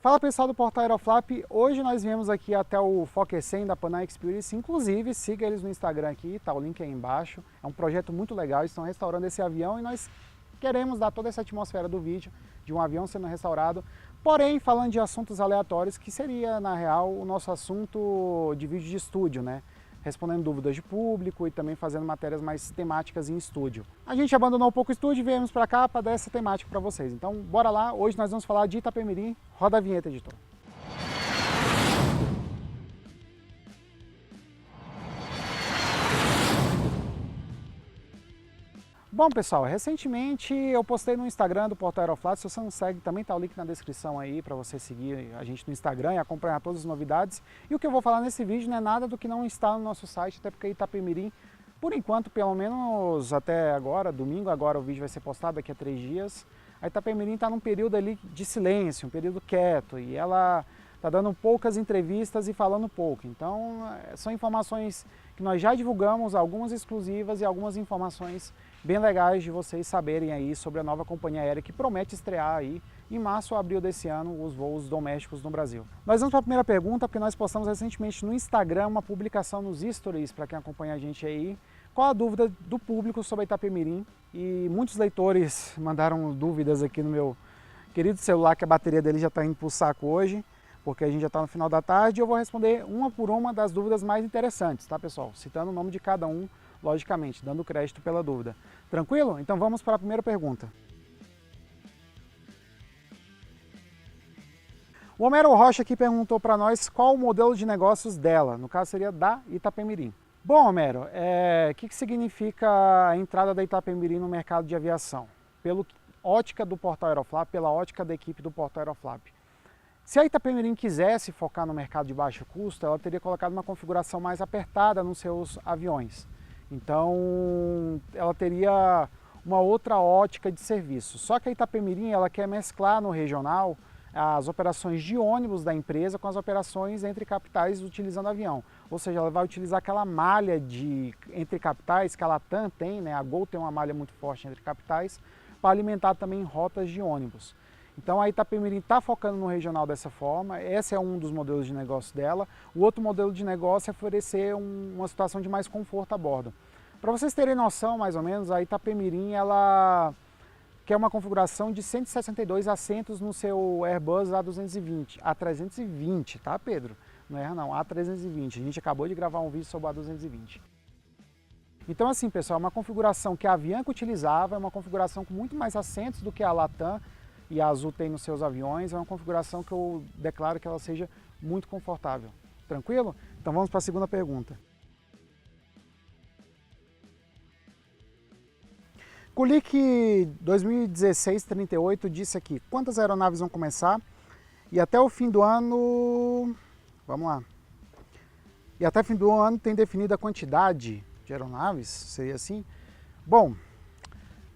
Fala pessoal do Portal Aeroflap, hoje nós viemos aqui até o Fokker 100 da Panam Experience, inclusive siga eles no Instagram aqui, tá o link aí embaixo. É um projeto muito legal, eles estão restaurando esse avião e nós queremos dar toda essa atmosfera do vídeo, de um avião sendo restaurado, porém falando de assuntos aleatórios, que seria na real o nosso assunto de vídeo de estúdio, né? Respondendo dúvidas de público e também fazendo matérias mais temáticas em estúdio. A gente abandonou um pouco o estúdio e viemos para cá para dar essa temática para vocês. Então, bora lá. Hoje nós vamos falar de Itapemirim. Roda a vinheta, editor. Bom, pessoal, recentemente eu postei no Instagram do Portal Aeroflap. Se você não segue, também tá o link na descrição aí para você seguir a gente no Instagram e acompanhar todas as novidades. E o que eu vou falar nesse vídeo não é nada do que não está no nosso site, até porque Itapemirim, por enquanto, pelo menos até agora, domingo, agora o vídeo vai ser postado daqui a 3 dias, a Itapemirim está num período ali de silêncio, um período quieto, e ela está dando poucas entrevistas e falando pouco. Então, são informações que nós já divulgamos, algumas exclusivas e algumas informações bem legais de vocês saberem aí sobre a nova companhia aérea que promete estrear aí em março ou abril desse ano os voos domésticos no Brasil. Nós vamos para a primeira pergunta, porque nós postamos recentemente no Instagram uma publicação nos stories, para quem acompanha a gente aí, qual a dúvida do público sobre a Itapemirim, e muitos leitores mandaram dúvidas aqui no meu querido celular, que a bateria dele já está indo para o saco hoje, porque a gente já está no final da tarde, e eu vou responder uma por uma das dúvidas mais interessantes, tá pessoal? Citando o nome de cada um, logicamente, dando crédito pela dúvida. Tranquilo? Então vamos para a primeira pergunta. O Homero Rocha aqui perguntou para nós qual o modelo de negócios dela, no caso seria da Itapemirim. Bom, Homero, o que significa a entrada da Itapemirim no mercado de aviação? Pela ótica do Portal Aeroflap, pela ótica da equipe do Portal Aeroflap. Se a Itapemirim quisesse focar no mercado de baixo custo, ela teria colocado uma configuração mais apertada nos seus aviões. Então, ela teria uma outra ótica de serviço. Só que a Itapemirim, ela quer mesclar no regional as operações de ônibus da empresa com as operações entre capitais utilizando avião. Ou seja, ela vai utilizar aquela malha entre capitais que a Latam tem, né? A Gol tem uma malha muito forte entre capitais, para alimentar também rotas de ônibus. Então a Itapemirim está focando no regional dessa forma, esse é um dos modelos de negócio dela. O outro modelo de negócio é oferecer uma situação de mais conforto a bordo. Para vocês terem noção, mais ou menos, a Itapemirim ela quer uma configuração de 162 assentos no seu Airbus A220, A320, tá Pedro? Não erra não, A320, a gente acabou de gravar um vídeo sobre o A220. Então assim pessoal, é uma configuração que a Avianca utilizava, é uma configuração com muito mais assentos do que a Latam e a Azul tem nos seus aviões, é uma configuração que eu declaro que ela seja muito confortável. Tranquilo? Então vamos para a segunda pergunta. Kulik 2016-38 disse aqui, quantas aeronaves vão começar? E até o fim do ano, vamos lá, e até o fim do ano tem definido a quantidade de aeronaves, seria assim? Bom,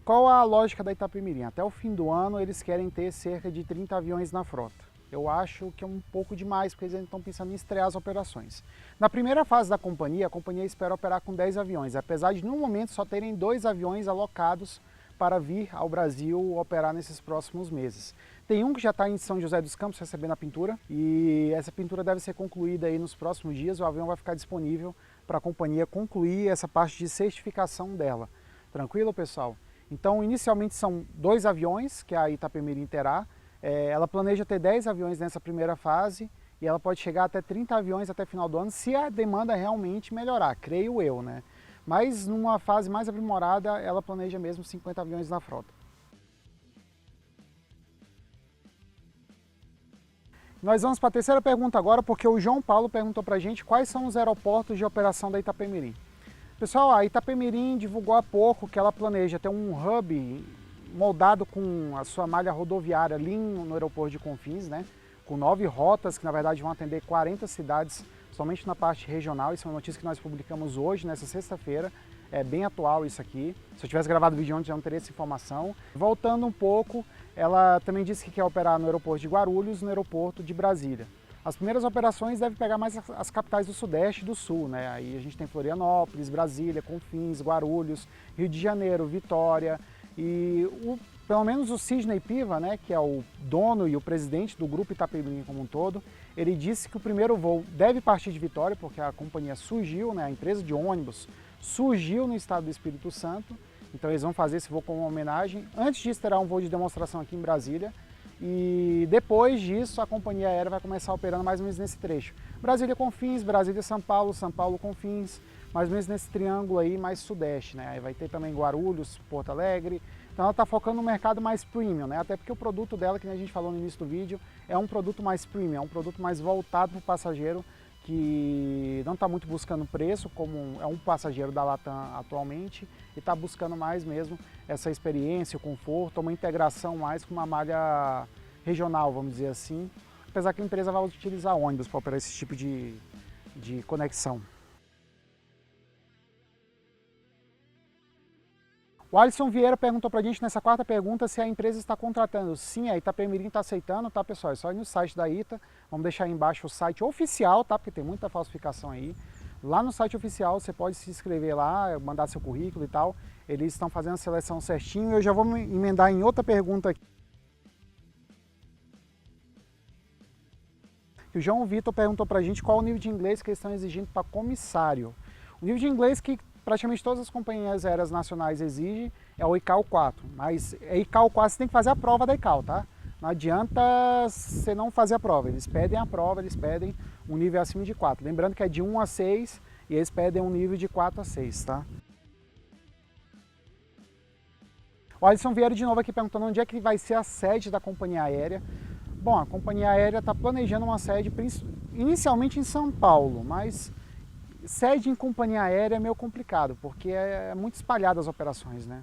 qual a lógica da Itapemirim? Até o fim do ano eles querem ter cerca de 30 aviões na frota. Eu acho que é um pouco demais, porque eles estão pensando em estrear as operações. Na primeira fase da companhia, a companhia espera operar com 10 aviões, apesar de no momento só terem 2 aviões alocados para vir ao Brasil operar nesses próximos meses. Tem um que já está em São José dos Campos recebendo a pintura, e essa pintura deve ser concluída aí nos próximos dias, o avião vai ficar disponível para a companhia concluir essa parte de certificação dela. Tranquilo, pessoal? Então, inicialmente são 2 aviões que a Itapemirim terá. Ela planeja ter 10 aviões nessa primeira fase e ela pode chegar até 30 aviões até final do ano, se a demanda realmente melhorar, creio eu, né? Mas numa fase mais aprimorada, ela planeja mesmo 50 aviões na frota. Nós vamos para a terceira pergunta agora, porque o João Paulo perguntou para a gente quais são os aeroportos de operação da Itapemirim. Pessoal, a Itapemirim divulgou há pouco que ela planeja ter um hub moldado com a sua malha rodoviária ali no aeroporto de Confins, né? Com 9 rotas que na verdade vão atender 40 cidades somente na parte regional. Isso é uma notícia que nós publicamos hoje, nessa sexta-feira. É bem atual isso aqui. Se eu tivesse gravado o vídeo ontem, já não teria essa informação. Voltando um pouco, ela também disse que quer operar no aeroporto de Guarulhos e no aeroporto de Brasília. As primeiras operações devem pegar mais as capitais do Sudeste e do Sul, né? Aí a gente tem Florianópolis, Brasília, Confins, Guarulhos, Rio de Janeiro, Vitória. E pelo menos o Sidney Piva, né, que é o dono e o presidente do grupo Itapemirim como um todo, ele disse que o primeiro voo deve partir de Vitória, porque a companhia surgiu, né, a empresa de ônibus surgiu no estado do Espírito Santo, então eles vão fazer esse voo como uma homenagem. Antes disso terá um voo de demonstração aqui em Brasília, e depois disso a companhia aérea vai começar operando mais ou menos nesse trecho. Brasília-Confins, Brasília-São Paulo, São Paulo-Confins, mais ou menos nesse triângulo aí mais sudeste, né? Aí vai ter também Guarulhos, Porto Alegre. Então ela está focando no mercado mais premium, né? Até porque o produto dela, que a gente falou no início do vídeo, é um produto mais premium, é um produto mais voltado para o passageiro que não está muito buscando preço, como é um passageiro da Latam atualmente, e está buscando mais mesmo essa experiência, o conforto, uma integração mais com uma malha regional, vamos dizer assim, apesar que a empresa vai utilizar ônibus para operar esse tipo de conexão. O Alisson Vieira perguntou para a gente nessa quarta pergunta se a empresa está contratando. Sim, a Itapemirim está aceitando, tá, pessoal? É só ir no site da ITA, vamos deixar aí embaixo o site oficial, tá? Porque tem muita falsificação aí. Lá no site oficial você pode se inscrever lá, mandar seu currículo e tal. Eles estão fazendo a seleção certinho. Eu já vou me emendar em outra pergunta aqui. O João Vitor perguntou para a gente qual o nível de inglês que eles estão exigindo para comissário. O nível de inglês que praticamente todas as companhias aéreas nacionais exigem é o ICAO 4, mas ICAO 4 você tem que fazer a prova da ICAO, tá? Não adianta você não fazer a prova, eles pedem a prova, eles pedem um nível acima de 4. Lembrando que é de 1 a 6 e eles pedem um nível de 4 a 6, tá? O Alisson Vieira de novo aqui perguntando onde é que vai ser a sede da companhia aérea. Bom, a companhia aérea está planejando uma sede inicialmente em São Paulo, mas sede em companhia aérea é meio complicado, porque é muito espalhada as operações, né?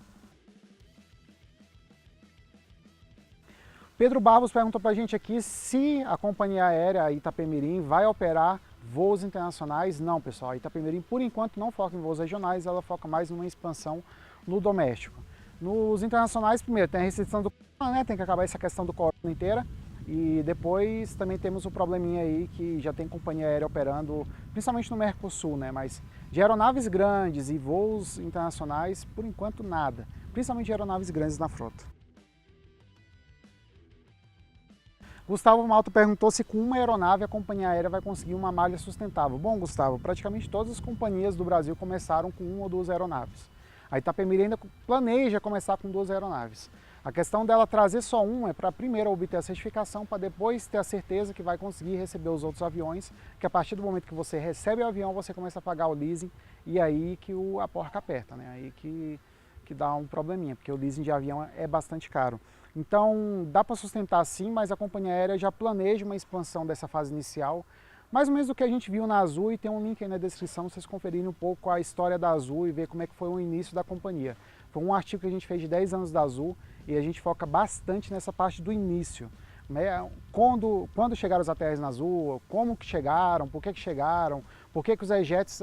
Pedro Barros perguntou pra gente aqui se a companhia aérea Itapemirim vai operar voos internacionais. Não, pessoal, a Itapemirim por enquanto não foca em voos regionais, ela foca mais numa expansão no doméstico. Nos internacionais, primeiro, tem a restrição do corona, né? Tem que acabar essa questão do corona inteira. E depois também temos o probleminha aí que já tem companhia aérea operando, principalmente no Mercosul, né? Mas de aeronaves grandes e voos internacionais, por enquanto nada. Principalmente de aeronaves grandes na frota. Gustavo Malto perguntou se com uma aeronave a companhia aérea vai conseguir uma malha sustentável. Bom, Gustavo, praticamente todas as companhias do Brasil começaram com uma ou duas aeronaves. A Itapemirim ainda planeja começar com 2 aeronaves. A questão dela trazer só uma é para primeiro obter a certificação, para depois ter a certeza que vai conseguir receber os outros aviões, que a partir do momento que você recebe o avião, você começa a pagar o leasing, e aí que a porca aperta, né? Aí que dá um probleminha, porque o leasing de avião é bastante caro. Então dá para sustentar sim, mas a companhia aérea já planeja uma expansão dessa fase inicial, mais ou menos do que a gente viu na Azul, e tem um link aí na descrição, vocês conferirem um pouco a história da Azul e ver como é que foi o início da companhia. Foi um artigo que a gente fez de 10 anos da Azul e a gente foca bastante nessa parte do início. Né? Quando chegaram os ATRs na Azul, como que chegaram, por que chegaram, por que os E-Jets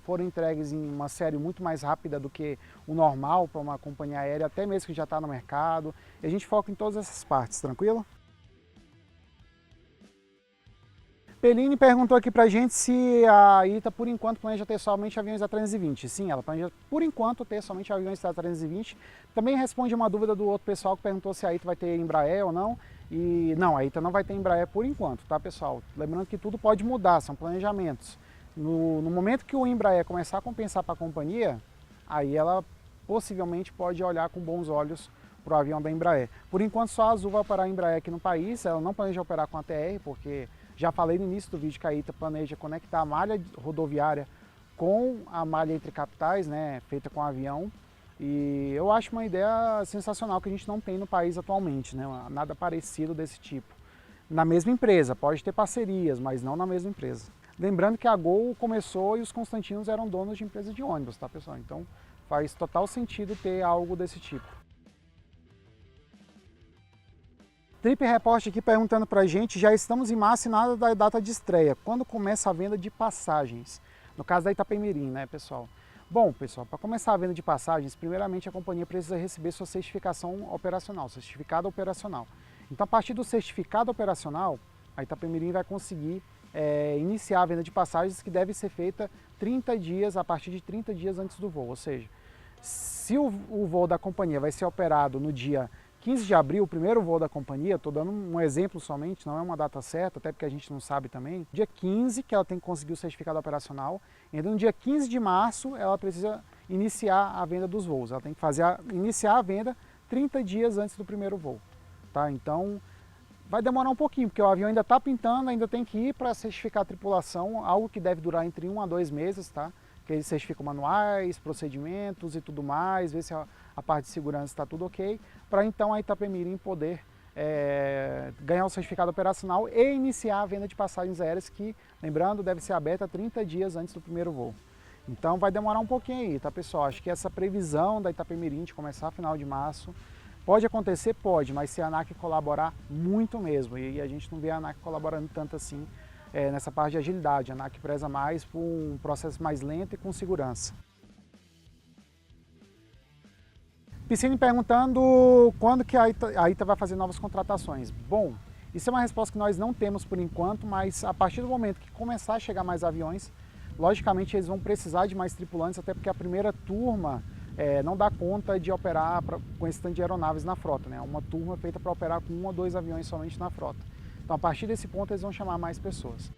foram entregues em uma série muito mais rápida do que o normal para uma companhia aérea, até mesmo que já está no mercado. E a gente foca em todas essas partes, tranquilo? Peline perguntou aqui pra gente se a ITA, por enquanto, planeja ter somente aviões A320. Sim, ela planeja, por enquanto, ter somente aviões A320. Também responde uma dúvida do outro pessoal que perguntou se a ITA vai ter Embraer ou não. E não, a ITA não vai ter Embraer por enquanto, tá, pessoal? Lembrando que tudo pode mudar, são planejamentos. No momento que o Embraer começar a compensar para a companhia, aí ela possivelmente pode olhar com bons olhos para o avião da Embraer. Por enquanto, só a Azul vai operar a Embraer aqui no país, ela não planeja operar com a TR, porque já falei no início do vídeo que a ITA planeja conectar a malha rodoviária com a malha entre capitais, né, feita com avião. E eu acho uma ideia sensacional que a gente não tem no país atualmente, né, nada parecido desse tipo. Na mesma empresa, pode ter parcerias, mas não na mesma empresa. Lembrando que a Gol começou e os Constantinos eram donos de empresa de ônibus, tá, pessoal? Então faz total sentido ter algo desse tipo. Trip Report aqui perguntando pra gente, já estamos em março e nada da data de estreia. Quando começa a venda de passagens? No caso da Itapemirim, né, pessoal? Bom, pessoal, para começar a venda de passagens, primeiramente a companhia precisa receber sua certificação operacional, certificado operacional. Então, a partir do certificado operacional, a Itapemirim vai conseguir iniciar a venda de passagens, que deve ser feita 30 dias, a partir de 30 dias antes do voo. Ou seja, se o voo da companhia vai ser operado no dia 15 de abril, o primeiro voo da companhia, estou dando um exemplo somente, não é uma data certa, até porque a gente não sabe também. Dia 15 que ela tem que conseguir o certificado operacional, e no dia 15 de março ela precisa iniciar a venda dos voos. Ela tem que iniciar a venda 30 dias antes do primeiro voo. Tá? Então vai demorar um pouquinho, porque o avião ainda está pintando, ainda tem que ir para certificar a tripulação, algo que deve durar entre 1 a 2 meses, tá? Que eles certificam manuais, procedimentos e tudo mais, ver se a parte de segurança está tudo ok, para então a Itapemirim poder ganhar o certificado operacional e iniciar a venda de passagens aéreas que, lembrando, deve ser aberta 30 dias antes do primeiro voo. Então vai demorar um pouquinho aí, tá pessoal? Acho que essa previsão da Itapemirim de começar a final de março pode acontecer, pode, mas se a ANAC colaborar muito mesmo, e a gente não vê a ANAC colaborando tanto assim nessa parte de agilidade. A ANAC preza mais por um processo mais lento e com segurança. Piscine perguntando quando que a ITA vai fazer novas contratações. Bom, isso é uma resposta que nós não temos por enquanto, mas a partir do momento que começar a chegar mais aviões, logicamente eles vão precisar de mais tripulantes, até porque a primeira turma não dá conta de operar com esse tanto de aeronaves na frota, né? Uma turma feita para operar com 1 ou 2 aviões somente na frota. Então, a partir desse ponto, eles vão chamar mais pessoas.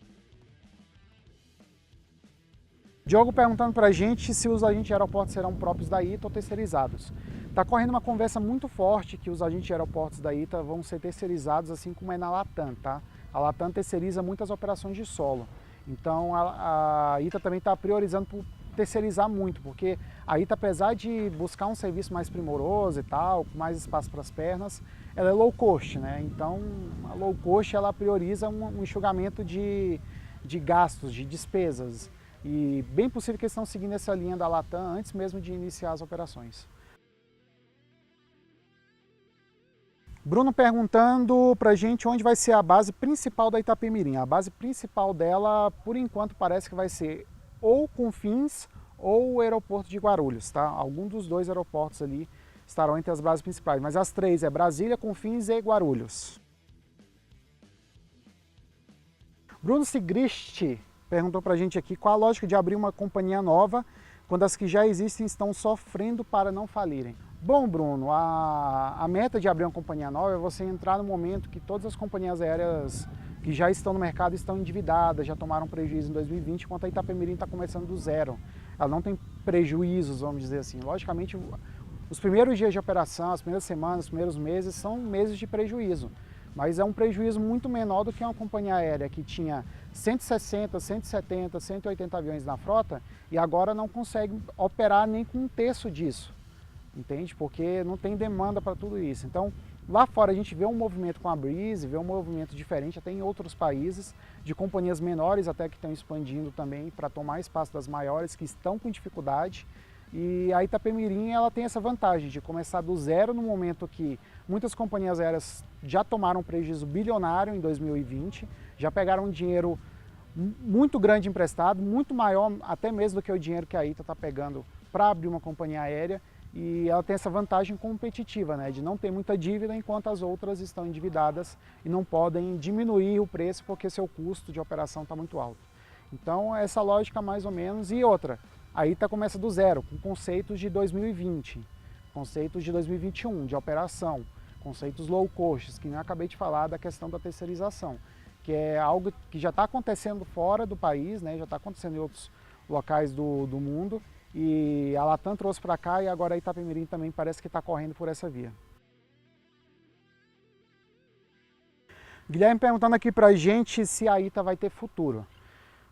Diogo perguntando para a gente se os agentes de aeroportos serão próprios da ITA ou terceirizados. Está correndo uma conversa muito forte que os agentes de aeroportos da ITA vão ser terceirizados, assim como é na Latam, tá? A Latam terceiriza muitas operações de solo. Então, a ITA também está priorizando por terceirizar muito, porque a ITA, apesar de buscar um serviço mais primoroso e tal, com mais espaço para as pernas, ela é low cost, né? Então, a low cost ela prioriza um enxugamento de gastos, de despesas. E bem possível que eles estão seguindo essa linha da Latam antes mesmo de iniciar as operações. Bruno perguntando pra gente onde vai ser a base principal da Itapemirim. A base principal dela, por enquanto, parece que vai ser ou Confins ou o aeroporto de Guarulhos, tá? Algum dos dois aeroportos ali estarão entre as bases principais, mas as três é Brasília, Confins e Guarulhos. Bruno Sigrist perguntou pra gente aqui qual a lógica de abrir uma companhia nova quando as que já existem estão sofrendo para não falirem. Bom, Bruno, a meta de abrir uma companhia nova é você entrar no momento que todas as companhias aéreas que já estão no mercado estão endividadas, já tomaram prejuízo em 2020, enquanto a Itapemirim está começando do zero. Ela não tem prejuízos, vamos dizer assim. Logicamente, os primeiros dias de operação, as primeiras semanas, os primeiros meses são meses de prejuízo. Mas é um prejuízo muito menor do que uma companhia aérea que tinha 160, 170, 180 aviões na frota e agora não consegue operar nem com um terço disso, entende? Porque não tem demanda para tudo isso. Então, lá fora a gente vê um movimento com a Breeze, vê um movimento diferente até em outros países, de companhias menores até que estão expandindo também para tomar espaço das maiores que estão com dificuldade. E a Itapemirim ela tem essa vantagem de começar do zero no momento que muitas companhias aéreas já tomaram um prejuízo bilionário em 2020, já pegaram um dinheiro muito grande emprestado, muito maior até mesmo do que o dinheiro que a ITA está pegando para abrir uma companhia aérea, e ela tem essa vantagem competitiva, né, de não ter muita dívida enquanto as outras estão endividadas e não podem diminuir o preço porque seu custo de operação está muito alto. Então essa lógica mais ou menos. E outra, a ITA começa do zero, com conceitos de 2020, conceitos de 2021, de operação, conceitos low cost, que eu acabei de falar da questão da terceirização, que é algo que já está acontecendo fora do país, né, já está acontecendo em outros locais do mundo, e a Latam trouxe para cá e agora a Itapemirim também parece que está correndo por essa via. Guilherme perguntando aqui para a gente se a ITA vai ter futuro.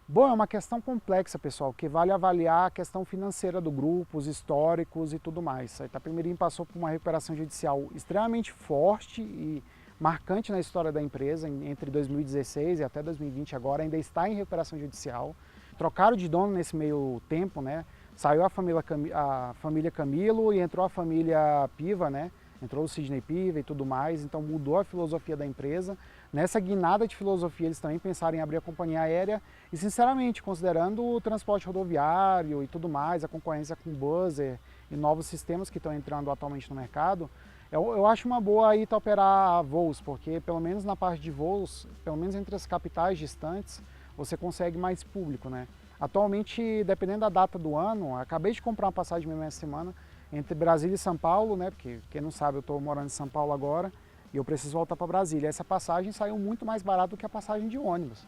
Bom, é uma questão complexa, pessoal, que vale avaliar a questão financeira do grupo, os históricos e tudo mais. A Itapemirim passou por uma recuperação judicial extremamente forte e marcante na história da empresa, entre 2016 e até 2020 agora, ainda está em recuperação judicial. Trocaram de dono nesse meio tempo, né? Saiu a família Camilo e entrou a família Piva, né? Entrou o Sidney Piva e tudo mais, então mudou a filosofia da empresa. Nessa guinada de filosofia, eles também pensaram em abrir a companhia aérea e, sinceramente, considerando o transporte rodoviário e tudo mais, a concorrência com o buzzer e novos sistemas que estão entrando atualmente no mercado, eu acho uma boa a ITA operar voos, porque pelo menos na parte de voos, pelo menos entre as capitais distantes, você consegue mais público, né? Atualmente, dependendo da data do ano, acabei de comprar uma passagem mesmo essa semana, entre Brasília e São Paulo, né? Porque quem não sabe, eu estou morando em São Paulo agora e eu preciso voltar para Brasília. Essa passagem saiu muito mais barata do que a passagem de ônibus,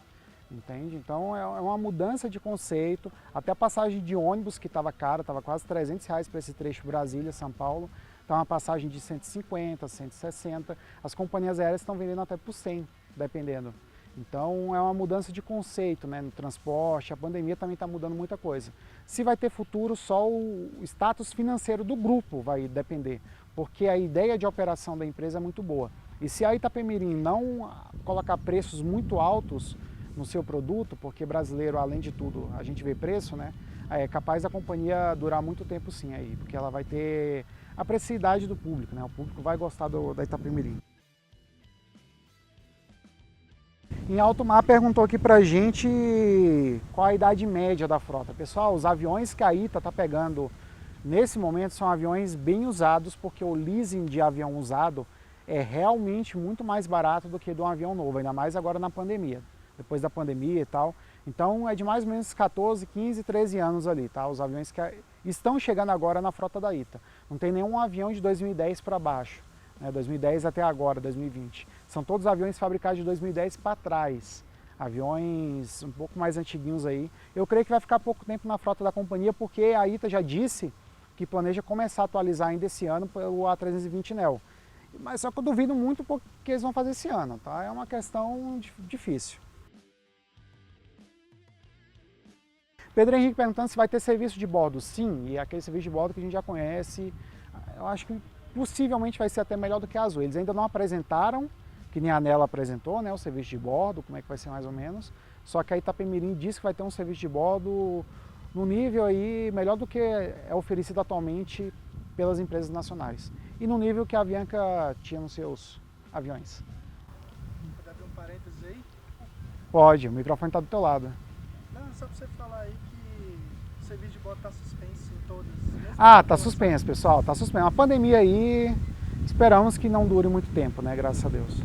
entende? Então é uma mudança de conceito. Até a passagem de ônibus que estava cara, estava quase R$ 300 para esse trecho Brasília-São Paulo. Então uma passagem de 150, 160. As companhias aéreas estão vendendo até por 100, dependendo. Então é uma mudança de conceito, né, no transporte. A pandemia também está mudando muita coisa. Se vai ter futuro, só o status financeiro do grupo vai depender, porque a ideia de operação da empresa é muito boa. E se a Itapemirim não colocar preços muito altos no seu produto, porque brasileiro, além de tudo, a gente vê preço, né, é capaz da companhia durar muito tempo sim aí, porque ela vai ter a apreciação do público, né, o público vai gostar da Itapemirim. Em alto mar perguntou aqui pra gente qual a idade média da frota. Pessoal, os aviões que a ITA está pegando nesse momento são aviões bem usados, porque o leasing de avião usado é realmente muito mais barato do que de um avião novo, ainda mais agora na pandemia, depois da pandemia e tal. Então é de mais ou menos 14, 15, 13 anos ali, tá? Os aviões que estão chegando agora na frota da ITA. Não tem nenhum avião de 2010 para baixo. 2010 até agora, 2020. São todos aviões fabricados de 2010 para trás. Aviões um pouco mais antiguinhos aí. Eu creio que vai ficar pouco tempo na frota da companhia, porque a ITA já disse que planeja começar a atualizar ainda esse ano o A320neo. Mas só que eu duvido muito porque eles vão fazer esse ano, tá? É uma questão difícil. Pedro Henrique perguntando se vai ter serviço de bordo. Sim, e aquele serviço de bordo que a gente já conhece. Eu acho que possivelmente vai ser até melhor do que a Azul. Eles ainda não apresentaram, que nem a ANELA apresentou, né, o serviço de bordo, como é que vai ser mais ou menos. Só que a Itapemirim disse que vai ter um serviço de bordo no nível aí melhor do que é oferecido atualmente pelas empresas nacionais. E no nível que a Avianca tinha nos seus aviões. Pode abrir um parênteses aí? Pode, o microfone está do teu lado. Não, só para você falar aí que o serviço de bordo está suspenso em todas. Ah, tá suspenso, pessoal, tá suspenso. Uma pandemia aí, esperamos que não dure muito tempo, né, graças a Deus.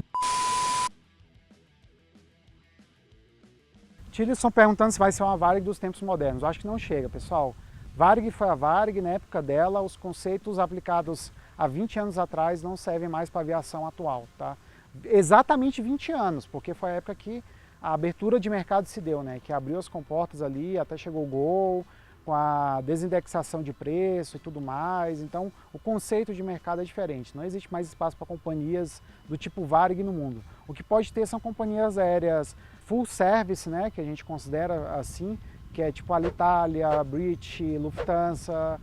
Tillerson perguntando se vai ser uma Varig dos tempos modernos. Eu acho que não chega, pessoal. Varig foi a Varig, na época dela, os conceitos aplicados há 20 anos atrás não servem mais para a aviação atual, tá? Exatamente 20 anos, porque foi a época que a abertura de mercado se deu, né, que abriu as comportas ali, até chegou o Gol, com a desindexação de preço e tudo mais. Então o conceito de mercado é diferente, não existe mais espaço para companhias do tipo Varig no mundo. O que pode ter são companhias aéreas full service, né, que a gente considera assim, que é tipo a Alitalia, British, Lufthansa,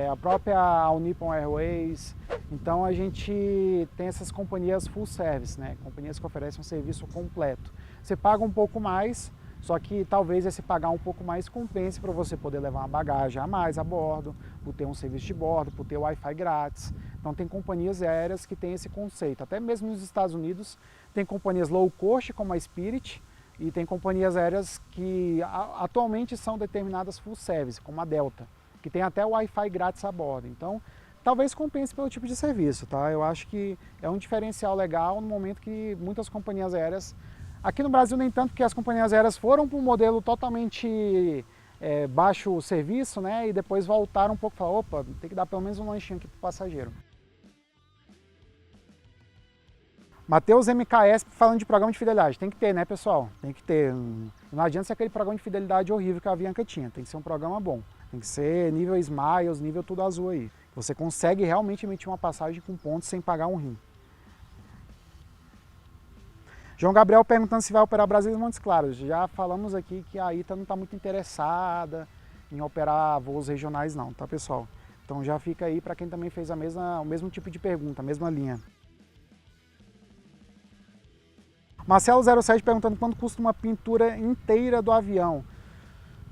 a própria All Nippon Airways. Então a gente tem essas companhias full service, né, companhias que oferecem um serviço completo. Você paga um pouco mais, só que talvez esse pagar um pouco mais compense para você poder levar uma bagagem a mais a bordo, por ter um serviço de bordo, por ter Wi-Fi grátis. Então tem companhias aéreas que têm esse conceito. Até mesmo nos Estados Unidos tem companhias low cost como a Spirit e tem companhias aéreas que atualmente são determinadas full service, como a Delta, que tem até Wi-Fi grátis a bordo. Então talvez compense pelo tipo de serviço, tá? Eu acho que é um diferencial legal no momento que muitas companhias aéreas. Aqui no Brasil nem tanto, porque as companhias aéreas foram para um modelo totalmente baixo serviço, né? E depois voltaram um pouco e falaram, opa, tem que dar pelo menos um lanchinho aqui para o passageiro. Matheus MKS falando de programa de fidelidade. Tem que ter, né, pessoal? Tem que ter. Não adianta ser aquele programa de fidelidade horrível que a Avianca tinha. Tem que ser um programa bom. Tem que ser nível Smiles, nível tudo azul aí. Você consegue realmente emitir uma passagem com pontos sem pagar um rim. João Gabriel perguntando se vai operar Brasília e Montes Claros. Já falamos aqui que a ITA não está muito interessada em operar voos regionais não, tá, pessoal? Então já fica aí para quem também fez o mesmo tipo de pergunta, a mesma linha. Marcelo07 perguntando quanto custa uma pintura inteira do avião.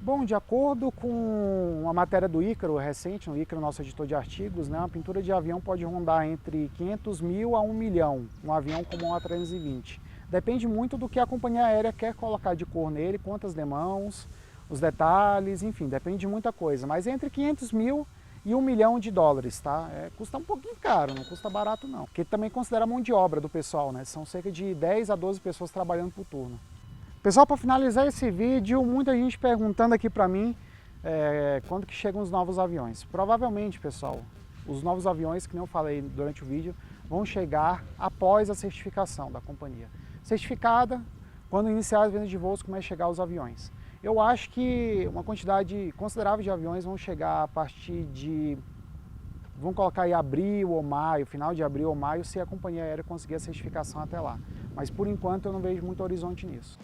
Bom, de acordo com a matéria do Ícaro recente, o Ícaro, nosso editor de artigos, né, uma pintura de avião pode rondar entre 500 mil a 1 milhão, um avião como um A320. Depende muito do que a companhia aérea quer colocar de cor nele, quantas demãos, os detalhes, enfim, depende de muita coisa. Mas entre 500 mil e 1 milhão de dólares, tá? Custa um pouquinho caro, não custa barato não. Porque também considera a mão de obra do pessoal, né? São cerca de 10 a 12 pessoas trabalhando por turno. Pessoal, para finalizar esse vídeo, muita gente perguntando aqui para mim quando que chegam os novos aviões. Provavelmente, pessoal, Os novos aviões, que nem eu falei durante o vídeo, vão chegar após a certificação da companhia. Certificada, quando iniciar as vendas de voos, começa a chegar os aviões. Eu acho que uma quantidade considerável de aviões vão chegar a partir de, vamos colocar aí abril ou maio, final de abril ou maio, se a companhia aérea conseguir a certificação até lá. Mas por enquanto eu não vejo muito horizonte nisso.